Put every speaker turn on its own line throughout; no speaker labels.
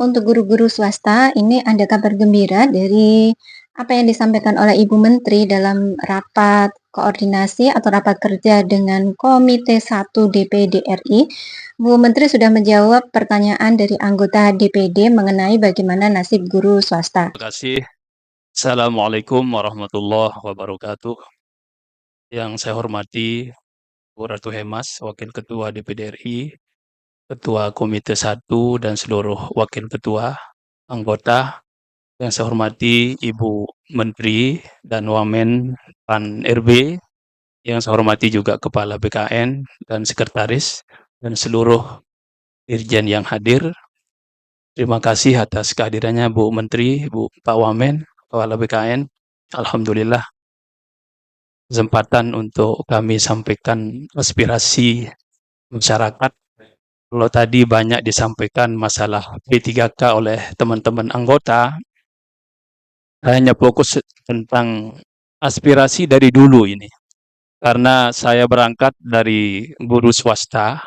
untuk guru-guru swasta, ini ada kabar gembira dari apa yang disampaikan oleh Ibu Menteri dalam rapat koordinasi atau rapat kerja dengan Komite 1 DPD RI. Bu Menteri sudah menjawab pertanyaan dari anggota DPD mengenai bagaimana nasib guru swasta.
Terima kasih. Assalamualaikum warahmatullahi wabarakatuh. Yang saya hormati Bu Ratu Hemas, Wakil Ketua DPD RI, Ketua Komite 1 dan seluruh Wakil Ketua, anggota. Yang saya hormati Ibu Menteri dan Wamen Pan RB, yang saya hormati juga Kepala BKN dan Sekretaris dan seluruh Dirjen yang hadir. Terima kasih atas kehadirannya Bu Menteri, Pak Wamen, Kepala BKN. Alhamdulillah kesempatan untuk kami sampaikan aspirasi masyarakat. Kalau tadi banyak disampaikan masalah P3K oleh teman-teman anggota, saya hanya fokus tentang aspirasi dari dulu ini. Karena saya berangkat dari guru swasta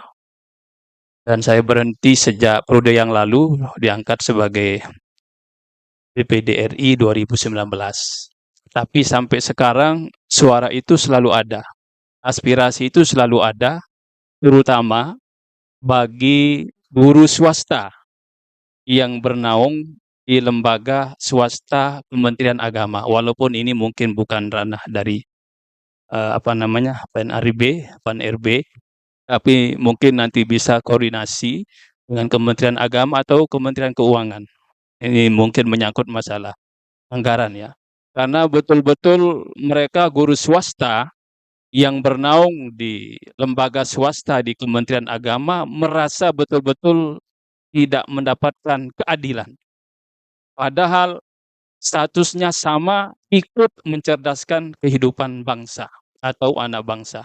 dan saya berhenti sejak periode yang lalu diangkat sebagai DPD RI 2019. Tapi sampai sekarang suara itu selalu ada, aspirasi itu selalu ada, terutama bagi guru swasta yang bernaung di lembaga swasta Kementerian Agama. Walaupun ini mungkin bukan ranah dari PAN-RB, tapi mungkin nanti bisa koordinasi dengan Kementerian Agama atau Kementerian Keuangan. Ini mungkin menyangkut masalah anggaran ya. Karena betul-betul mereka guru swasta yang bernaung di lembaga swasta di Kementerian Agama merasa betul-betul tidak mendapatkan keadilan. Padahal statusnya sama, ikut mencerdaskan kehidupan bangsa atau anak bangsa.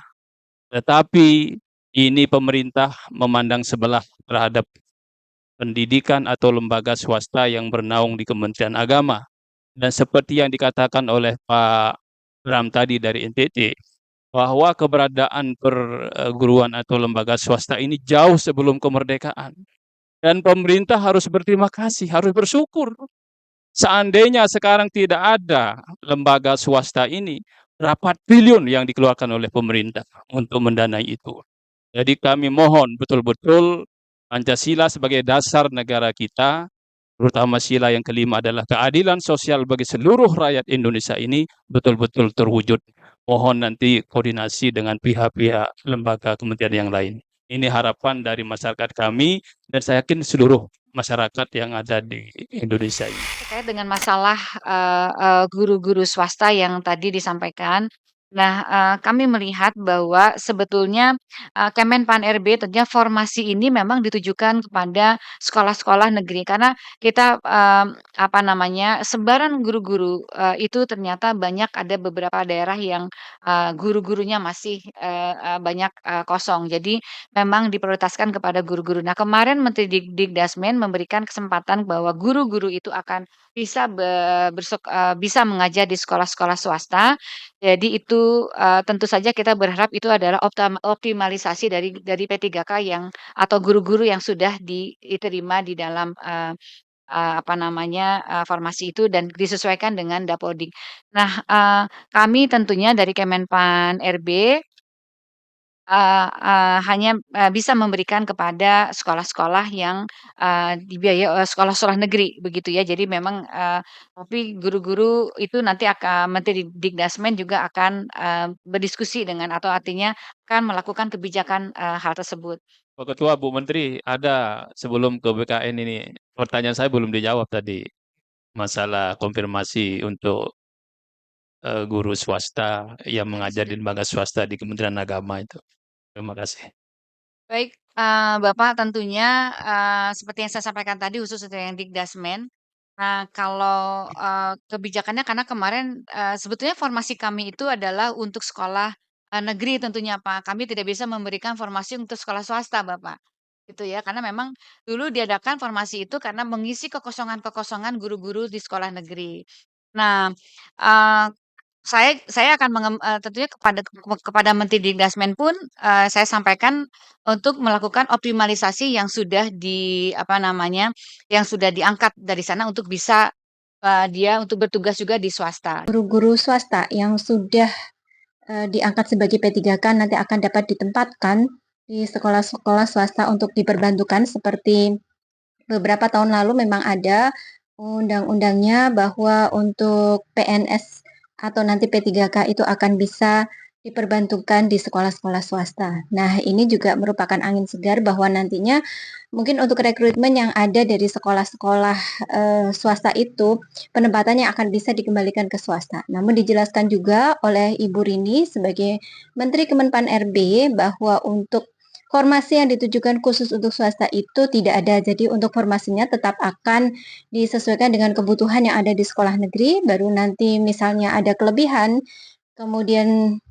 Tetapi ini pemerintah memandang sebelah terhadap pendidikan atau lembaga swasta yang bernaung di Kementerian Agama. Dan seperti yang dikatakan oleh Pak Bram tadi dari NTT, bahwa keberadaan perguruan atau lembaga swasta ini jauh sebelum kemerdekaan. Dan pemerintah harus berterima kasih, harus bersyukur. Seandainya sekarang tidak ada lembaga swasta ini, berapa triliun yang dikeluarkan oleh pemerintah untuk mendanai itu. Jadi kami mohon betul-betul Pancasila sebagai dasar negara kita, terutama sila yang kelima adalah keadilan sosial bagi seluruh rakyat Indonesia ini betul-betul terwujud. Mohon nanti koordinasi dengan pihak-pihak lembaga kementerian yang lain. Ini harapan dari masyarakat kami dan saya yakin seluruh masyarakat yang ada di Indonesia ini.
Terkait dengan masalah, guru-guru swasta yang tadi disampaikan. Nah, kami melihat bahwa sebetulnya, Kemenpan.RB tentunya formasi ini memang ditujukan kepada sekolah-sekolah negeri karena kita, apa namanya, sebaran guru-guru, itu ternyata banyak ada beberapa daerah yang, guru-gurunya masih, banyak, kosong. Jadi memang diprioritaskan kepada guru-guru. Nah, kemarin Menteri Dikdasmen memberikan kesempatan bahwa guru-guru itu akan bisa mengajar di sekolah-sekolah swasta. Jadi itu, tentu saja kita berharap itu adalah optimalisasi dari P3K yang atau guru-guru yang sudah diterima di dalam, apa namanya, formasi itu dan disesuaikan dengan Dapodik. Nah, kami tentunya dari Kemenpan.RB hanya, bisa memberikan kepada sekolah-sekolah yang, dibiayai oleh sekolah-sekolah negeri begitu ya. Jadi memang, tapi guru-guru itu nanti Menteri Dikdasmen juga akan, berdiskusi dengan atau artinya akan melakukan kebijakan, hal tersebut.
Pak Ketua, Bu Menteri, ada sebelum ke BKN ini, pertanyaan saya belum dijawab tadi. Masalah konfirmasi untuk guru swasta yang mengajar di lembaga swasta di Kementerian Agama itu. Terima kasih.
Baik, Bapak tentunya, seperti yang saya sampaikan tadi khusus untuk yang Dikdasmen. Nah kalau, kebijakannya karena kemarin, sebetulnya formasi kami itu adalah untuk sekolah, negeri tentunya Pak, kami tidak bisa memberikan formasi untuk sekolah swasta Bapak, gitu ya. Karena memang dulu diadakan formasi itu karena mengisi kekosongan-kekosongan guru-guru di sekolah negeri. Nah, Saya akan tentunya kepada Menteri Dikdasmen pun, saya sampaikan untuk melakukan optimalisasi yang sudah apa namanya, yang sudah diangkat dari sana untuk bisa, dia untuk bertugas juga di swasta.
Guru-guru swasta yang sudah diangkat sebagai P3K nanti akan dapat ditempatkan di sekolah-sekolah swasta untuk diperbantukan seperti beberapa tahun lalu memang ada undang-undangnya bahwa untuk PNS atau nanti P3K itu akan bisa diperbantukan di sekolah-sekolah swasta. Nah, ini juga merupakan angin segar bahwa nantinya mungkin untuk rekrutmen yang ada dari sekolah-sekolah swasta itu penempatannya akan bisa dikembalikan ke swasta. Namun dijelaskan juga oleh Ibu Rini sebagai Menteri Kemenpan RB bahwa untuk formasi yang ditujukan khusus untuk swasta itu tidak ada. Jadi untuk formasinya tetap akan disesuaikan dengan kebutuhan yang ada di sekolah negeri, baru nanti misalnya ada kelebihan, kemudian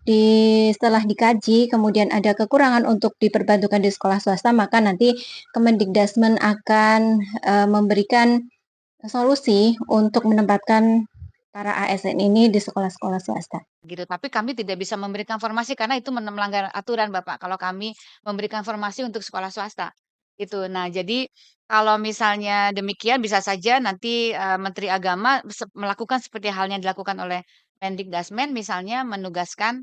setelah dikaji, kemudian ada kekurangan untuk diperbantukan di sekolah swasta, maka nanti Kemendikdasmen akan memberikan solusi untuk menempatkan para ASN ini di sekolah-sekolah swasta.
Gitu, tapi kami tidak bisa memberikan informasi karena itu melanggar aturan Bapak, kalau kami memberikan informasi untuk sekolah swasta, gitu. Nah, jadi kalau misalnya demikian bisa saja nanti, Menteri Agama melakukan seperti halnya dilakukan oleh Mendikdasmen misalnya menugaskan,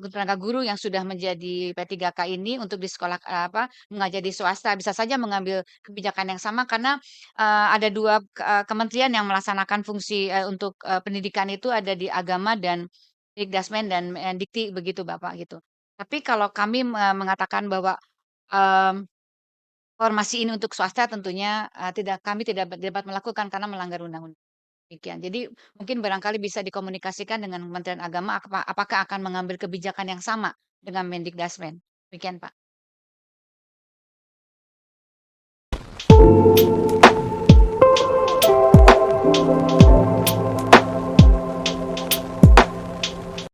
tenaga guru yang sudah menjadi P3K ini untuk di sekolah, mengajar di swasta, bisa saja mengambil kebijakan yang sama karena ada 2 kementerian yang melaksanakan fungsi, untuk, pendidikan itu ada di Agama dan Dikdasmen dan Mendikti begitu Bapak, gitu. Tapi kalau kami mengatakan bahwa, mmm, formasi ini untuk swasta tentunya, kami tidak dapat melakukan karena melanggar undang-undang, demikian. Jadi mungkin barangkali bisa dikomunikasikan dengan Kementerian Agama apakah akan mengambil kebijakan yang sama dengan Mendikdasmen, demikian Pak.